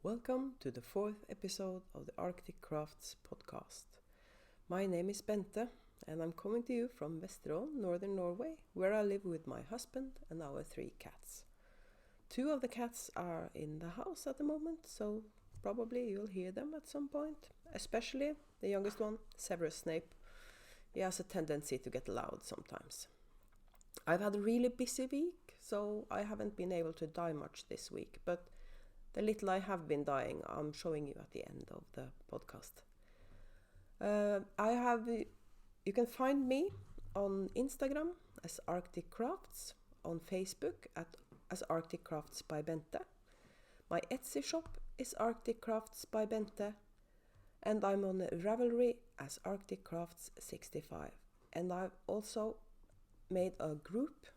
Welcome to the fourth episode of the Arctic Crafts podcast. My name is Bente and I'm coming to you from Vesterålen, northern Norway, where I live with my husband and our 3 cats. 2 of the cats are in the house at the moment, so probably you'll hear them at some point, especially the youngest one, Severus Snape. He has a tendency to get loud sometimes. I've had a really busy week, so I haven't been able to dye much this week, but the little I have been dyeing, I'm showing you at the end of the podcast. You can find me on Instagram as Arctic Crafts, on Facebook as Arctic Crafts by Bente. My Etsy shop is Arctic Crafts by Bente, and I'm on Ravelry as Arctic Crafts 65. And I've also made a group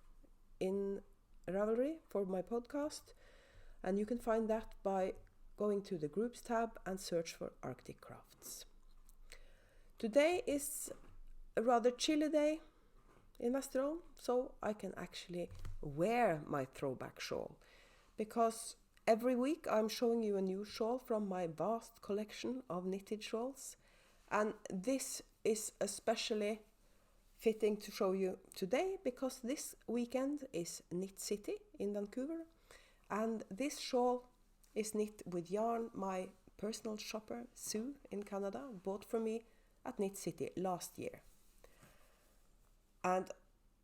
in Ravelry for my podcast, and you can find that by going to the Groups tab and search for Arctic Crafts. Today is a rather chilly day in Vesterålen, so I can actually wear my throwback shawl, because every week I'm showing you a new shawl from my vast collection of knitted shawls, and this is especially fitting to show you today because this weekend is Knit City in Vancouver. And this shawl is knit with yarn my personal shopper, Sue, in Canada, bought for me at Knit City last year. And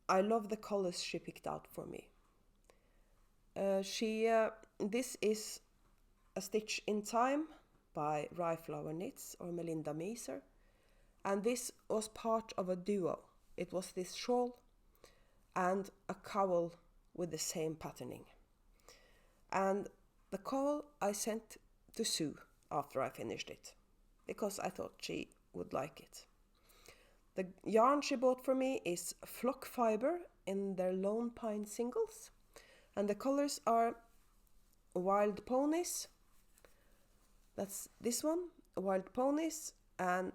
I love the colors she picked out for me. This is a Stitch in Time by Rye Flower Knits or Melinda Meeser. And this was part of a duo. It was this shawl and a cowl with the same patterning. And the cowl I sent to Sue after I finished it, because I thought she would like it. The yarn she bought for me is Flock Fiber in their Lone Pine singles, and the colors are Wild Ponies, that's this one, Wild Ponies, and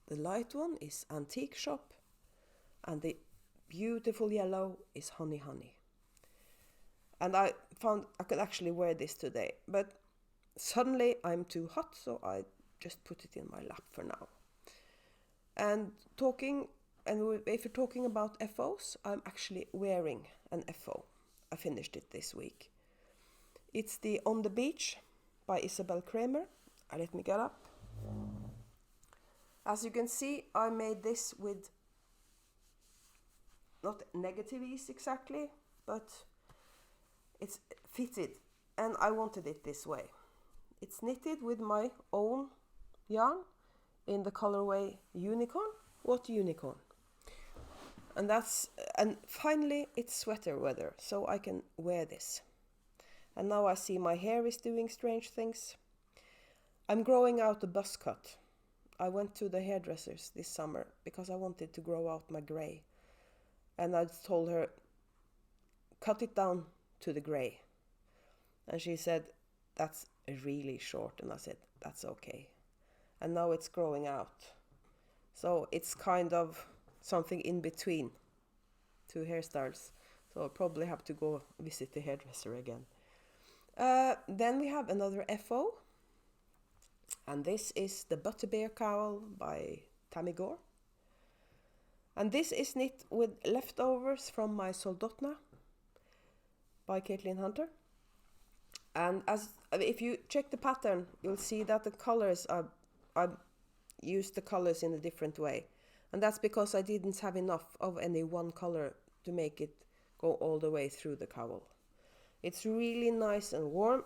the light one is Antique Shop, and the beautiful yellow is Honey Honey. And I found I could actually wear this today, but suddenly I'm too hot, so I just put it in my lap for now. And if you're talking about FOs, I'm actually wearing an FO. I finished it this week. It's the On the Beach by Isabel Kramer. Let me get up. As you can see, I made this with not negative ease exactly, but it's fitted, and I wanted it this way. It's knitted with my own yarn in the colorway Unicorn. What Unicorn? And finally it's sweater weather, so I can wear this. And now I see my hair is doing strange things. I'm growing out a buzz cut. I went to the hairdressers this summer because I wanted to grow out my grey. And I told her, cut it down to the grey. And she said, that's really short. And I said, that's okay. And now it's growing out. So it's kind of something in between 2 hairstyles. So I'll probably have to go visit the hairdresser again. Then we have another FO. And this is the Butterbeer cowl by Tammy Gore. And this is knit with leftovers from my Soldotna by Caitlin Hunter. And if you check the pattern, you'll see that the colors I used the colors in a different way. And that's because I didn't have enough of any one color to make it go all the way through the cowl. It's really nice and warm.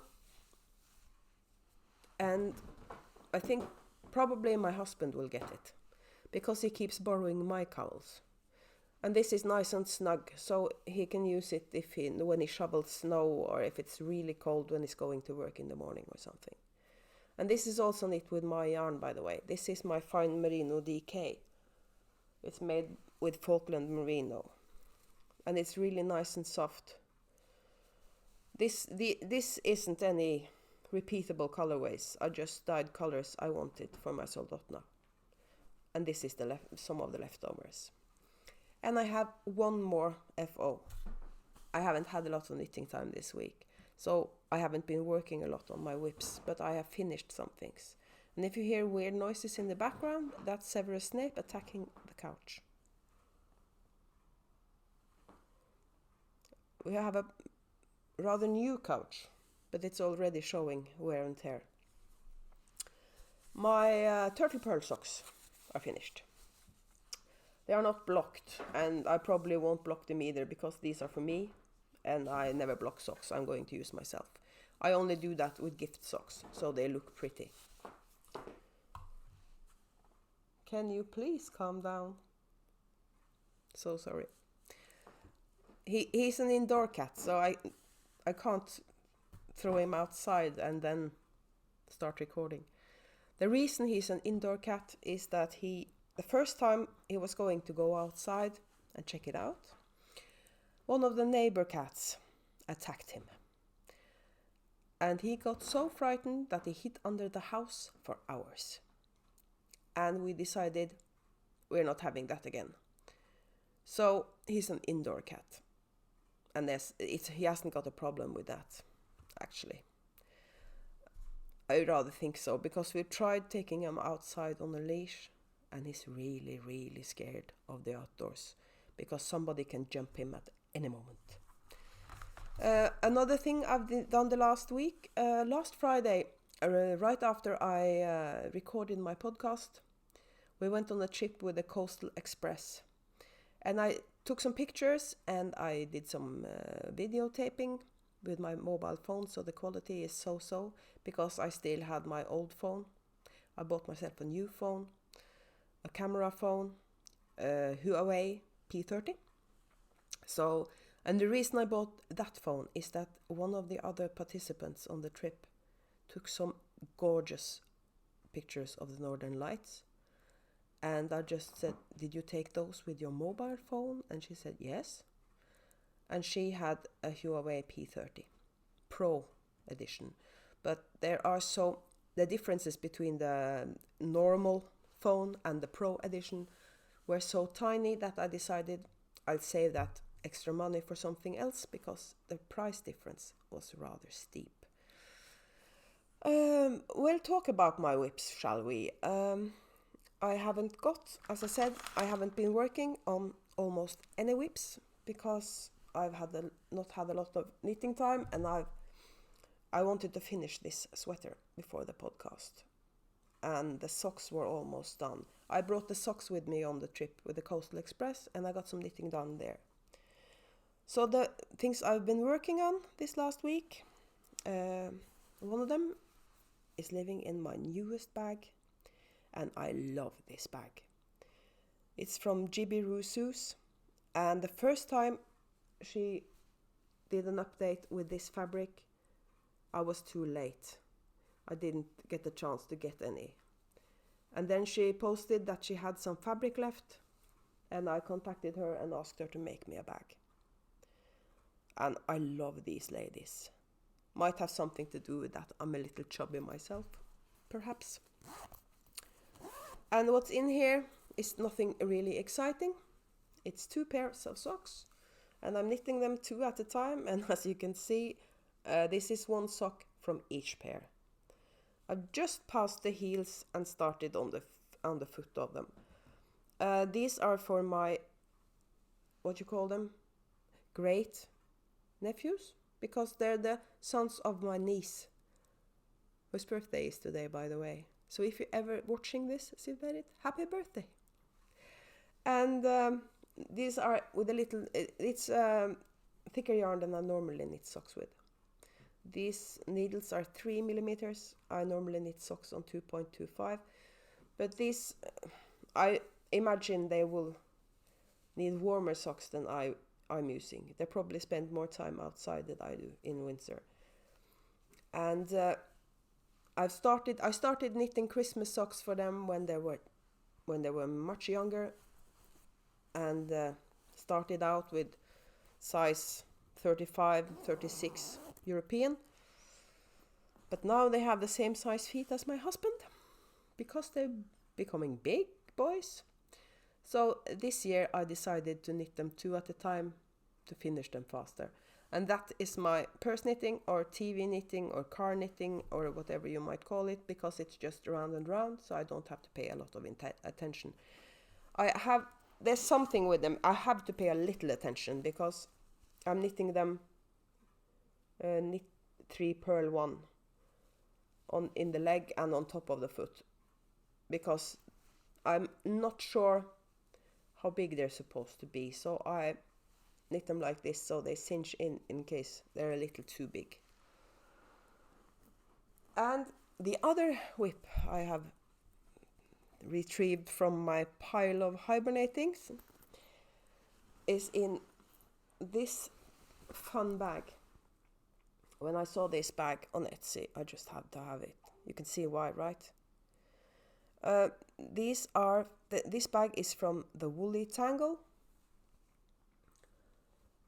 And I think probably my husband will get it, because he keeps borrowing my cowls. And this is nice and snug, so he can use it when he shovels snow, or if it's really cold when he's going to work in the morning or something. And this is also knit with my yarn, by the way. This is my fine merino DK. It's made with Falkland merino, and it's really nice and soft. This isn't any repeatable colorways. I just dyed colors I wanted for my Soldotna. And this is some of the leftovers. And I have one more FO. I haven't had a lot of knitting time this week, So I haven't been working a lot on my whips, but I have finished some things. And if you hear weird noises in the background, that's Severus Snape attacking the couch. We have a rather new couch, but it's already showing wear and tear. My turtle pearl socks are finished. They are not blocked, and I probably won't block them either because these are for me, and I never block socks I'm going to use myself. I only do that with gift socks, so they look pretty. Can you please calm down? So sorry. He's an indoor cat, so I can't throw him outside and then start recording. The reason he's an indoor cat is that the first time he was going to go outside and check it out, one of the neighbor cats attacked him. And he got so frightened that he hid under the house for hours. And we decided we're not having that again. So he's an indoor cat. And he hasn't got a problem with that, actually. I rather think so, because we tried taking him outside on a leash, and he's really, really scared of the outdoors, because somebody can jump him at any moment. Another thing I've done the last week, last Friday, right after I recorded my podcast, we went on a trip with the Coastal Express. And I took some pictures and I did some videotaping with my mobile phone, so the quality is so-so, because I still had my old phone. I bought myself a new phone, a camera phone, Huawei P30. So, and the reason I bought that phone is that one of the other participants on the trip took some gorgeous pictures of the Northern Lights. And I just said, did you take those with your mobile phone? And she said, yes. And she had a Huawei P30 Pro edition. But the differences between the normal phone and the Pro edition were so tiny that I decided I'd save that extra money for something else, because the price difference was rather steep. We'll talk about my whips, shall we? As I said, I haven't been working on almost any whips because I've not had a lot of knitting time, and I wanted to finish this sweater before the podcast. And the socks were almost done. I brought the socks with me on the trip with the Coastal Express, and I got some knitting done there. So the things I've been working on this last week, one of them is living in my newest bag. And I love this bag. It's from Gibi Rousseau's, and the first time she did an update with this fabric, I was too late. I didn't get the chance to get any. And then she posted that she had some fabric left, and I contacted her and asked her to make me a bag. And I love these ladies. Might have something to do with that. I'm a little chubby myself, perhaps. And what's in here is nothing really exciting. It's 2 pairs of socks, and I'm knitting them 2 at a time. And as you can see, this is 1 sock from each pair. I've just passed the heels and started on the foot of them. These are for my, what you call them, great nephews, because they're the sons of my niece, whose birthday is today, by the way. So if you're ever watching this, Siv-Berit, happy birthday. And these are with a little, it's thicker yarn than I normally knit socks with. These needles are 3 millimeters. I normally knit socks on 2.25. But these, I imagine they will need warmer socks than I'm using. They probably spend more time outside than I do in winter. And I started knitting Christmas socks for them when they were much younger, and started out with size 35, 36 European. But now they have the same size feet as my husband, because they're becoming big boys. So this year I decided to knit them 2 at a time to finish them faster. And that is my purse knitting or TV knitting or car knitting or whatever you might call it, because it's just round and round, so I don't have to pay a lot of attention. There's something with them. I have to pay a little attention because I'm knitting them knit 3 purl 1 in the leg and on top of the foot, because I'm not sure how big they're supposed to be, so I knit them like this so they cinch in case they're a little too big. And the other whip I have retrieved from my pile of hibernatings is in this fun bag. When I saw this bag on Etsy, I just had to have it. You can see why, right? This bag is from the Woolly Tangle,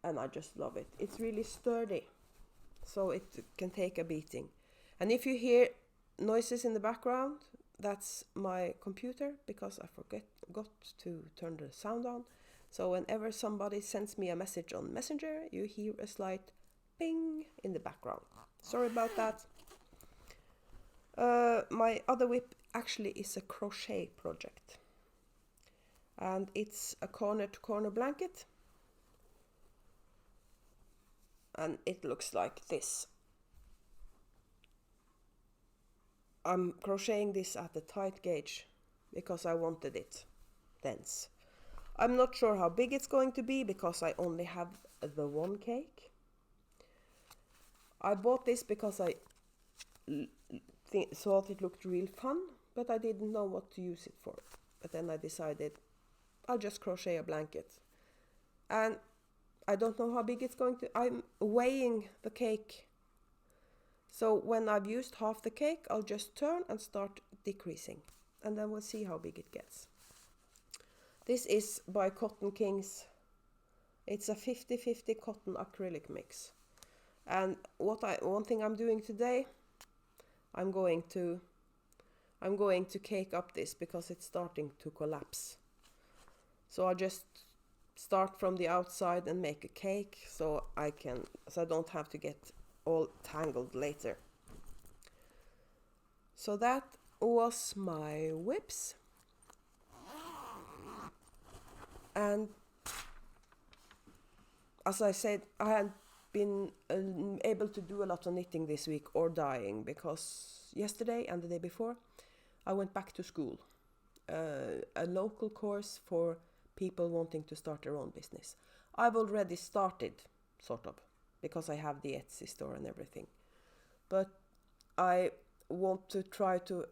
and I just love it. It's really sturdy, so it can take a beating. And if you hear noises in the background, that's my computer, because I forgot to turn the sound on. So whenever somebody sends me a message on Messenger, you hear a slight ping in the background. Sorry about that. My other whip actually is a crochet project, and it's a corner-to-corner blanket, and it looks like this. I'm crocheting this at the tight gauge because I wanted it dense. I'm not sure how big it's going to be because I only have the one cake. I bought this because I thought it looked real fun, but I didn't know what to use it for. But then I decided I'll just crochet a blanket. And I don't know how big it's going to... I'm weighing the cake. So when I've used half the cake, I'll just turn and start decreasing. And then we'll see how big it gets. This is by Cotton Kings. It's a 50-50 cotton acrylic mix. And one thing I'm doing today, I'm going to cake up this because it's starting to collapse. So I'll just start from the outside and make a cake so I don't have to get all tangled later. So that was my whips. And as I said, I had been able to do a lot of knitting this week or dyeing, because yesterday and the day before I went back to school, a local course for people wanting to start their own business. I've already started, sort of, because I have the Etsy store and everything, but I want to try to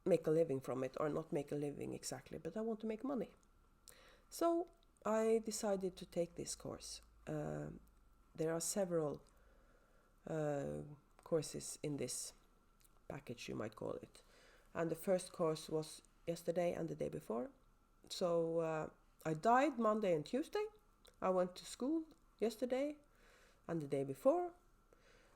make a living from it, or not make a living exactly, but I want to make money. So I decided to take this course. There are several courses in this package, you might call it. And the first course was yesterday and the day before. So I dyed Monday and Tuesday. I went to school yesterday and the day before.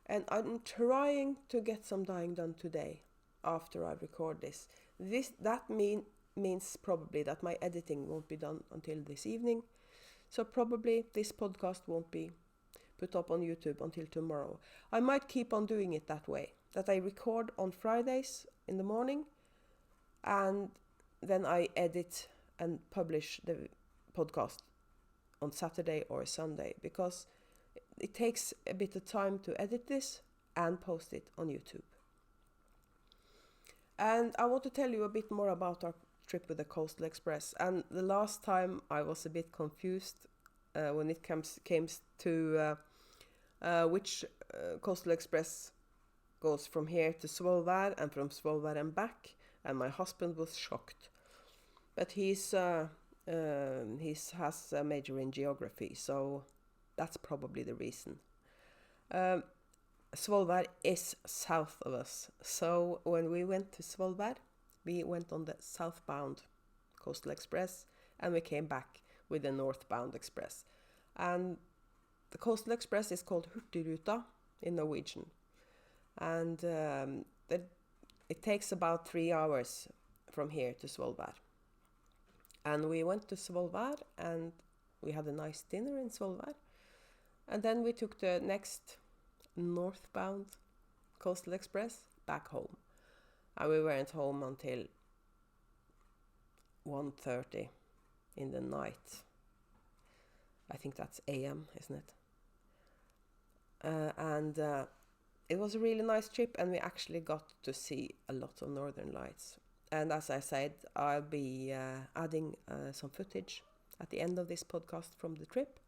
And I'm trying to get some dyeing done today after I record this. That means probably that my editing won't be done until this evening. So probably this podcast won't be put up on YouTube until tomorrow. I might keep on doing it that way, that I record on Fridays in the morning and then I edit and publish the podcast on Saturday or Sunday, because it takes a bit of time to edit this and post it on YouTube. And I want to tell you a bit more about our trip with the Coastal Express. And the last time I was a bit confused when it came to which Coastal Express goes from here to Svolvær and from Svolvær and back, and my husband was shocked. But he has a major in geography, so that's probably the reason. Svolvær is south of us, so when we went to Svolvær, we went on the southbound Coastal Express and we came back with the northbound express. And the Coastal Express is called Hurtigruta in Norwegian. And it takes about 3 hours from here to Svolvær. And we went to Svolvær and we had a nice dinner in Svolvær. And then we took the next northbound coastal express back home. And we weren't home until 1:30 in the night. I think that's AM, isn't it? And it was a really nice trip, and we actually got to see a lot of northern lights. And as I said, I'll be adding some footage at the end of this podcast from the trip.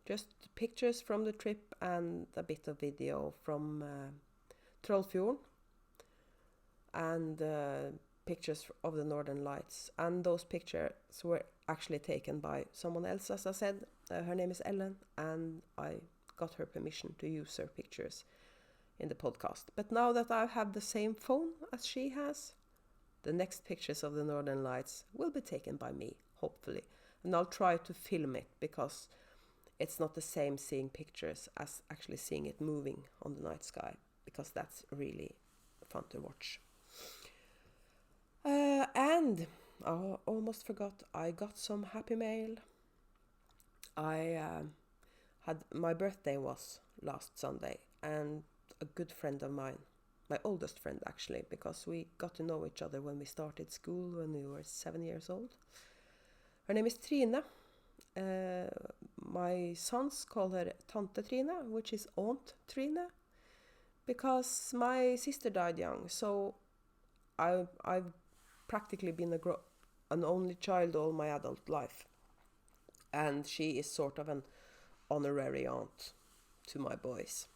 Just pictures from the trip and a bit of video from Trollfjorden, and pictures of the northern lights. And those pictures were actually taken by someone else, as I said. Her name is Ellen, and I got her permission to use her pictures in the podcast. But now that I have the same phone as she has, the next pictures of the northern lights will be taken by me, hopefully. And I'll try to film it, because it's not the same seeing pictures as actually seeing it moving on the night sky, because that's really fun to watch. And I almost forgot, I got some happy mail. My birthday was last Sunday, and a good friend of mine, my oldest friend actually, because we got to know each other when we started school when we were 7 years old. Her name is Trine. My sons call her Tante Trine, which is Aunt Trine, because my sister died young, so I've practically been an only child all my adult life, and she is sort of an honorary aunt to my boys.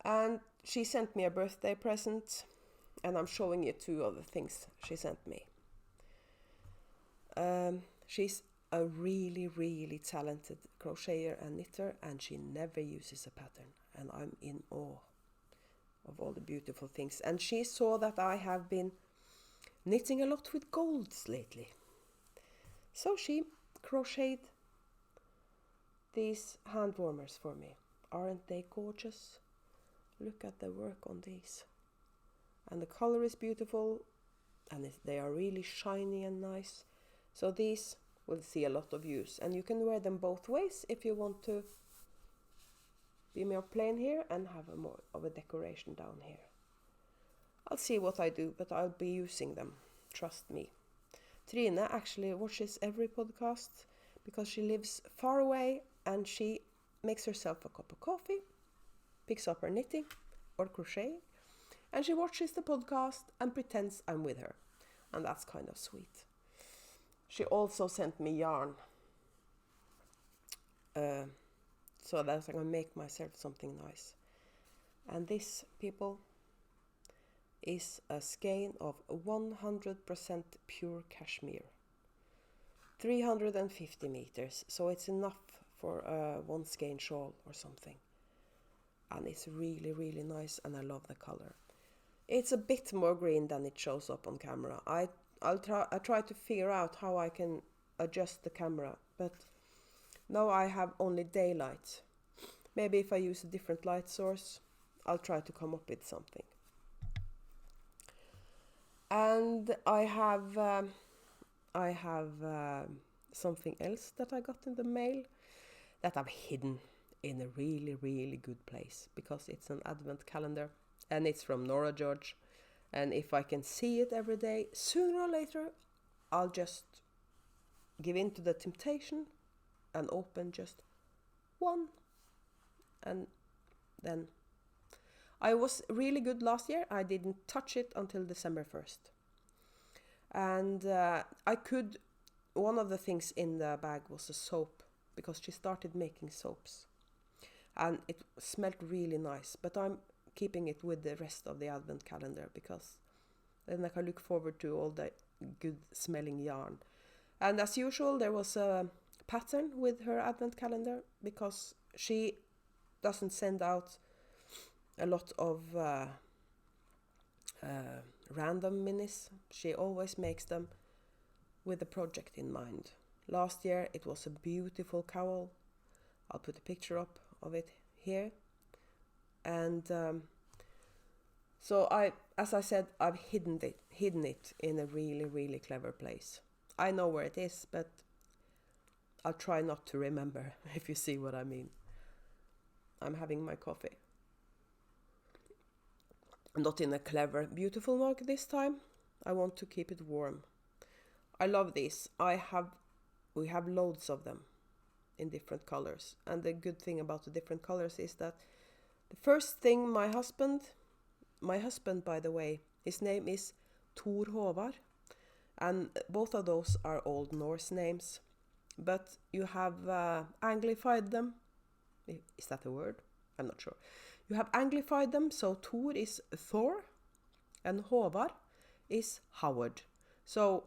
And she sent me a birthday present, and I'm showing you two of the things she sent me. She's a really, really talented crocheter and knitter, and she never uses a pattern, and I'm in awe of all the beautiful things. And she saw that I have been knitting a lot with golds lately, so she crocheted these hand warmers for me. Aren't they gorgeous? Look at the work on these. And the color is beautiful, and they are really shiny and nice. So these will see a lot of use, and you can wear them both ways if you want to be more plain here and have a more of a decoration down here. I'll see what I do, but I'll be using them, trust me. Trine actually watches every podcast because she lives far away, and she makes herself a cup of coffee, picks up her knitting or crochet, and she watches the podcast and pretends I'm with her, and that's kind of sweet. She also sent me yarn, so that I can make myself something nice. And this, people, is a skein of 100% pure cashmere, 350 meters, so it's enough for one skein shawl or something. And it's really, really nice, and I love the color. It's a bit more green than it shows up on camera. I try to figure out how I can adjust the camera, but now I have only daylight. Maybe if I use a different light source, I'll try to come up with something. And I have something else that I got in the mail that I've hidden in a really, really good place, because it's an advent calendar, and it's from Nora George. And if I can see it every day, sooner or later, I'll just give in to the temptation and open just one. And then I was really good last year. I didn't touch it until December 1st. And one of the things in the bag was a soap, because she started making soaps. And it smelled really nice, but I'm keeping it with the rest of the advent calendar, because then I can look forward to all the good smelling yarn. And as usual, there was a pattern with her advent calendar, because she doesn't send out a lot of random minis. She always makes them with a project in mind. Last year it was a beautiful cowl. I'll put a picture up of it here. And so as I said, I've hidden it in a really, really clever place. I know where it is, but I'll try not to remember, if you see what I mean. I'm having my coffee. Not in a clever, beautiful mug this time. I want to keep it warm. I love these. We have loads of them in different colors. And the good thing about the different colors is that the first thing my husband, by the way, his name is Thor Håvard, and both of those are Old Norse names, but you have anglified them. Is that a word? I'm not sure. You have anglified them, so Thor is Thor and Håvard is Howard. So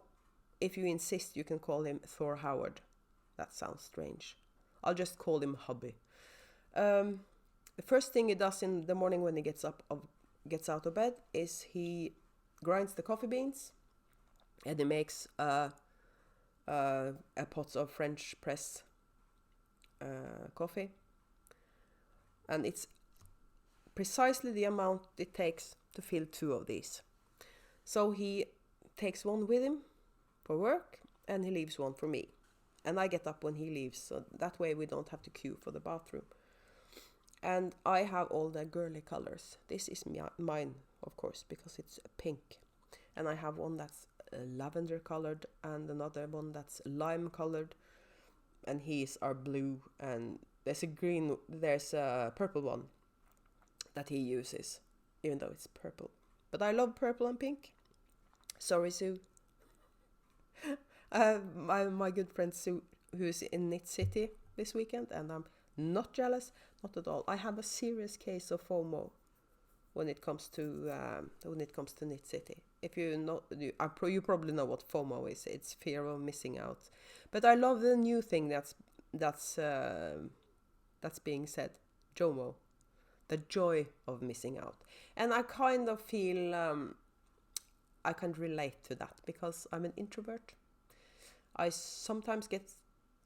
if you insist, you can call him Thor Howard. That sounds strange. I'll just call him Hubby. The first thing he does in the morning when he gets out of bed is he grinds the coffee beans, and he makes a pot of French press coffee, and it's precisely the amount it takes to fill 2 of these. So he takes one with him for work, and he leaves one for me, and I get up when he leaves, so that way we don't have to queue for the bathroom. And I have all the girly colors. This is mine, of course, because it's pink. And I have one that's lavender colored and another one that's lime colored. And his are blue, and there's a purple one that he uses, even though it's purple. But I love purple and pink. Sorry, Sue. My good friend Sue, who's in Knit City this weekend, and I'm not jealous, not at all. I have a serious case of FOMO when it comes to Knit City. If you probably know what FOMO is. It's fear of missing out. But I love the new thing that's being said, JOMO, the joy of missing out. And I kind of feel I can relate to that because I'm an introvert. I sometimes get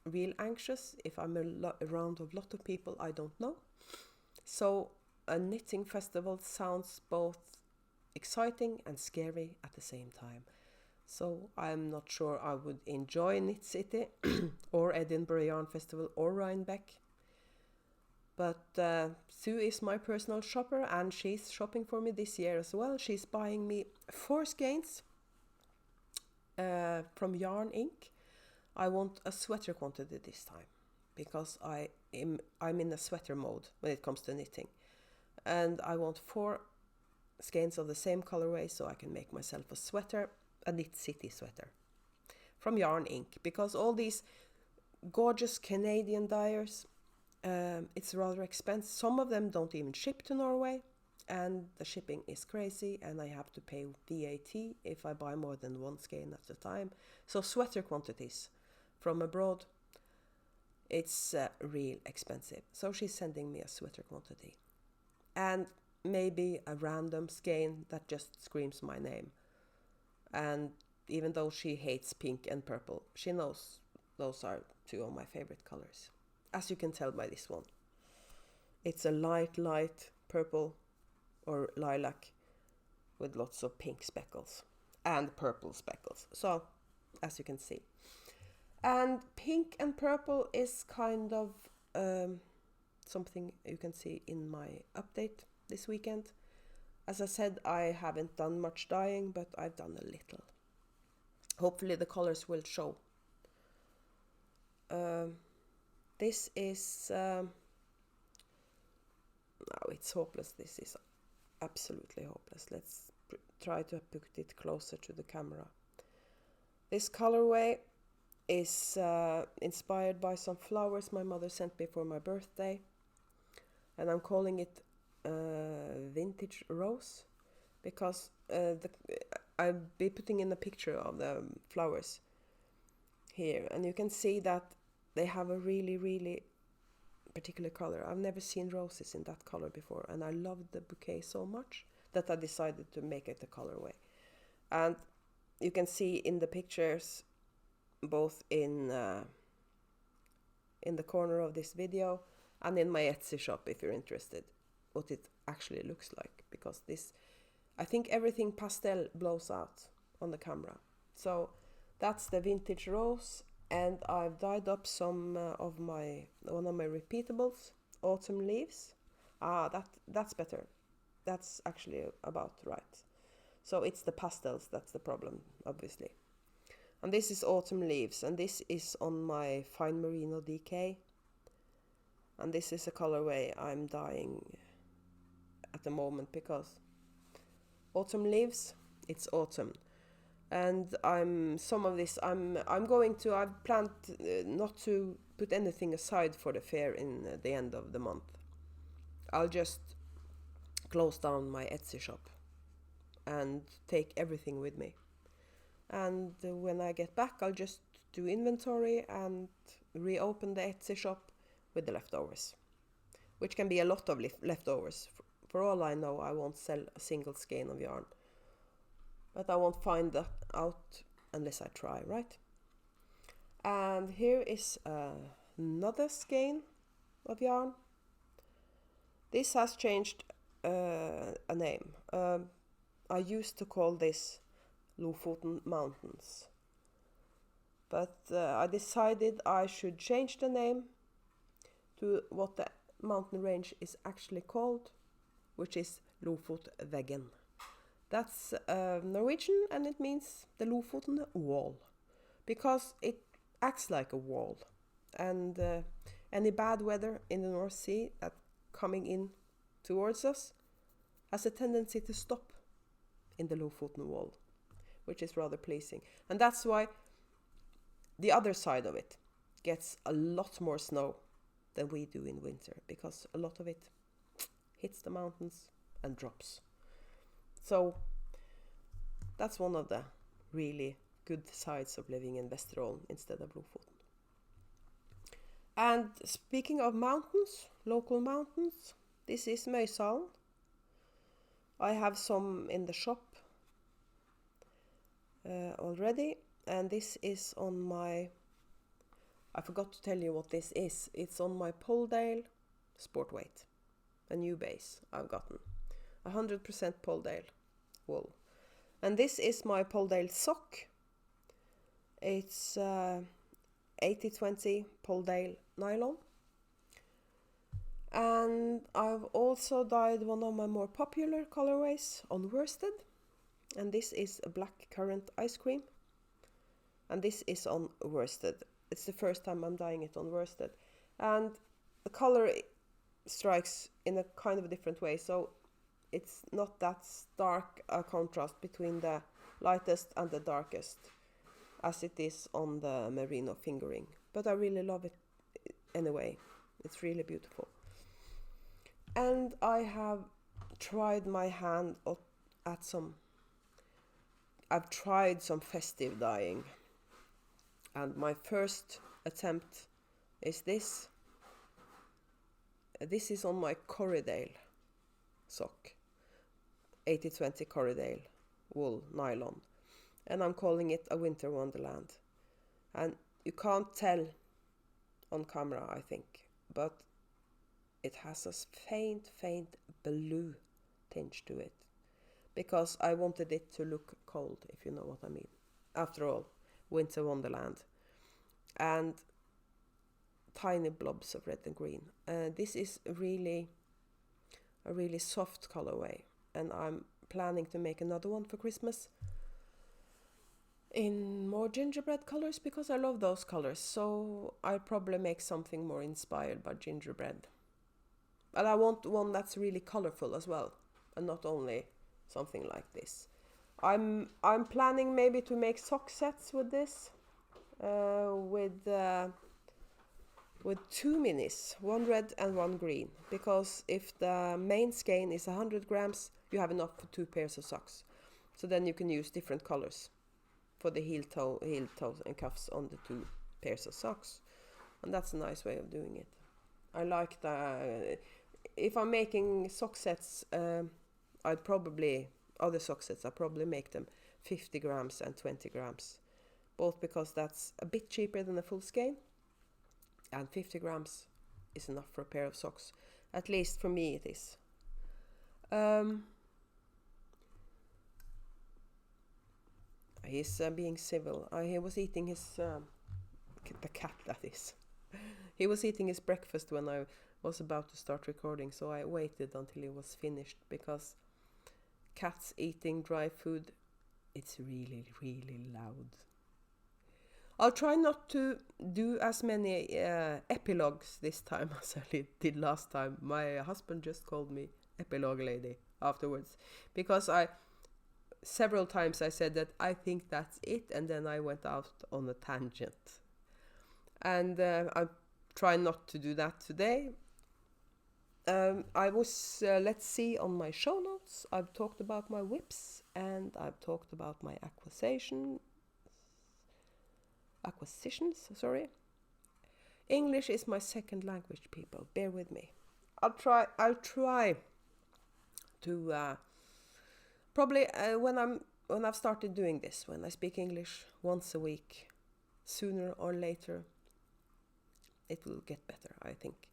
real anxious if I'm around a lot of people I don't know. So a knitting festival sounds both exciting and scary at the same time. So I'm not sure I would enjoy Knit City or Edinburgh Yarn Festival or Rhinebeck. But Sue is my personal shopper, and she's shopping for me this year as well. She's buying me 4 skeins from Yarn Inc. I want a sweater quantity this time because I'm in a sweater mode when it comes to knitting, and I want 4 skeins of the same colorway so I can make myself a sweater, a Knit City sweater from Yarn Inc. Because all these gorgeous Canadian dyers, it's rather expensive. Some of them don't even ship to Norway, and the shipping is crazy, and I have to pay VAT if I buy more than 1 skein at a time. So sweater quantities from abroad, it's real expensive. So she's sending me a sweater quantity and maybe a random skein that just screams my name. And even though she hates pink and purple, she knows those are 2 of my favorite colors, as you can tell by this one. It's a light purple or lilac with lots of pink speckles and purple speckles, so as you can see. And pink and purple is kind of something you can see in my update this weekend. As I said, I haven't done much dyeing, but I've done a little. Hopefully the colors will show. This is no, it's hopeless. This is absolutely hopeless. Let's try to put it closer to the camera. This colorway is inspired by some flowers my mother sent me for my birthday, and I'm calling it Vintage Rose because I'll be putting in a picture of the flowers here, and you can see that they have a really particular color. I've never seen roses in that color before, and I loved the bouquet so much that I decided to make it a colorway. And you can see in the pictures, both in the corner of this video and in my Etsy shop if you're interested, what it actually looks like, because I think everything pastel blows out on the camera. So that's the Vintage Rose, and I've dyed up one of my repeatables autumn leaves. That's better. That's actually about right. So it's the pastels that's the problem, obviously. And this is autumn leaves, and this is on my fine merino DK. And this is a colorway I'm dyeing at the moment because autumn leaves, it's autumn. And I've planned not to put anything aside for the fair in the end of the month. I'll just close down my Etsy shop and take everything with me. And when I get back, I'll just do inventory and reopen the Etsy shop with the leftovers, which can be a lot of leftovers. For all I know, I won't sell a single skein of yarn. But I won't find that out unless I try, right? And here is another skein of yarn. This has changed a name. I used to call this Lofoten Mountains. But I decided I should change the name to what the mountain range is actually called, which is Lofotveggen. That's Norwegian, and it means the Lofoten wall, because it acts like a wall. And any bad weather in the North Sea that coming in towards us has a tendency to stop in the Lofoten wall, which is rather pleasing. And that's why the other side of it gets a lot more snow than we do in winter, because a lot of it hits the mountains and drops. So that's one of the really good sides of living in Vesterålen instead of Lofoten. And speaking of mountains, local mountains, this is Møysalen. I have some in the shop already, and this is on my, I forgot to tell you what this is. It's on my Polldale Sport Weight, a new base I've gotten. 100% Polldale wool. And this is my Polldale sock. It's 80/20 Polldale nylon. And I've also dyed one of my more popular colorways on worsted. And this is a black currant ice cream. And this is on worsted. It's the first time I'm dyeing it on worsted. And the color strikes in a kind of a different way. So it's not that stark a contrast between the lightest and the darkest as it is on the merino fingering. But I really love it anyway. It's really beautiful. And I have tried my hand at some... I've tried some festive dyeing. And my first attempt is this. This is on my Corriedale sock. 80/20 Corriedale wool nylon. And I'm calling it a winter wonderland. And you can't tell on camera, I think, but it has a faint blue tinge to it, because I wanted it to look cold, if you know what I mean. After all, winter wonderland. And tiny blobs of red and green. This is a really soft colorway, and I'm planning to make another one for Christmas in more gingerbread colors, because I love those colors. So I'll probably make something more inspired by gingerbread. And I want one that's really colorful as well, and not only something like this. I'm planning maybe to make sock sets with this, with two minis, one red and one green, because if the main skein is 100 grams, you have enough for 2 pairs of socks. So then you can use different colors for the heel toes and cuffs on the 2 pairs of socks. And that's a nice way of doing it. I like if I'm making sock sets, I'd probably make them 50 grams and 20 grams. Both because that's a bit cheaper than a full skein, and 50 grams is enough for a pair of socks. At least for me it is. He's being civil. He was eating his... the cat, that is. He was eating his breakfast when I was about to start recording, so I waited until he was finished, because cats eating dry food, it's really, really loud. I'll try not to do as many epilogues this time as I did last time. My husband just called me epilogue lady afterwards, because several times I said that I think that's it, and then I went out on a tangent. And I'll try not to do that today. I was, let's see, on my show notes, I've talked about my whips, and I've talked about my acquisitions, English is my second language, people. Bear with me. I'll try to probably when I've started doing this, when I speak English once a week, sooner or later, it will get better, I think.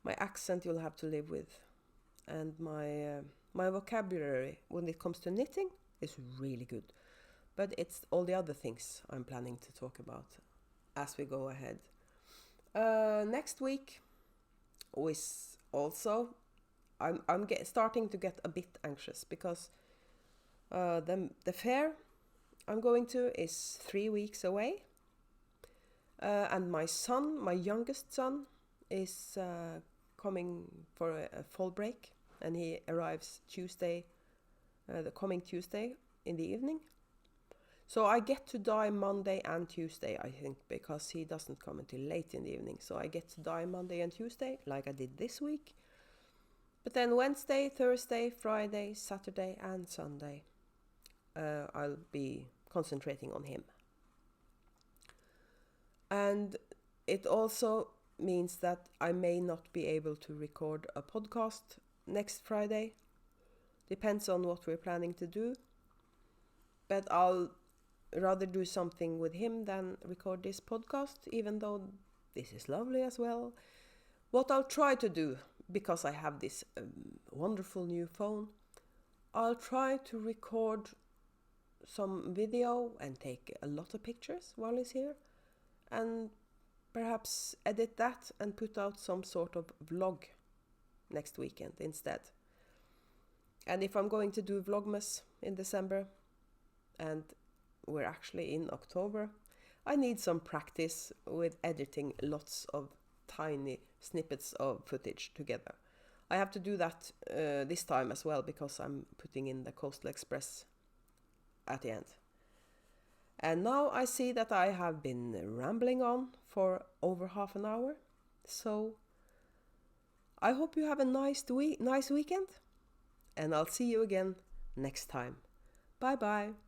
My accent you'll have to live with, and my vocabulary when it comes to knitting is really good. But it's all the other things I'm planning to talk about as we go ahead. Next week is also, I'm starting to get a bit anxious, because the fair I'm going to is 3 weeks away, and my youngest son, is coming for a fall break, and he arrives the coming Tuesday in the evening. So I get to dye Monday and Tuesday, I think, because he doesn't come until late in the evening. So I get to dye Monday and Tuesday, like I did this week. But then Wednesday, Thursday, Friday, Saturday and Sunday, I'll be concentrating on him. And it also means that I may not be able to record a podcast next Friday. Depends on what we're planning to do. But I'll rather do something with him than record this podcast, even though this is lovely as well. What I'll try to do, because I have this wonderful new phone, I'll try to record some video and take a lot of pictures while he's here, and perhaps edit that and put out some sort of vlog next weekend instead. And if I'm going to do Vlogmas in December, and we're actually in October, I need some practice with editing lots of tiny snippets of footage together. I have to do that this time as well, because I'm putting in the Coastal Express at the end. And now I see that I have been rambling on for over half an hour. So I hope you have a nice weekend, and I'll see you again next time. Bye bye.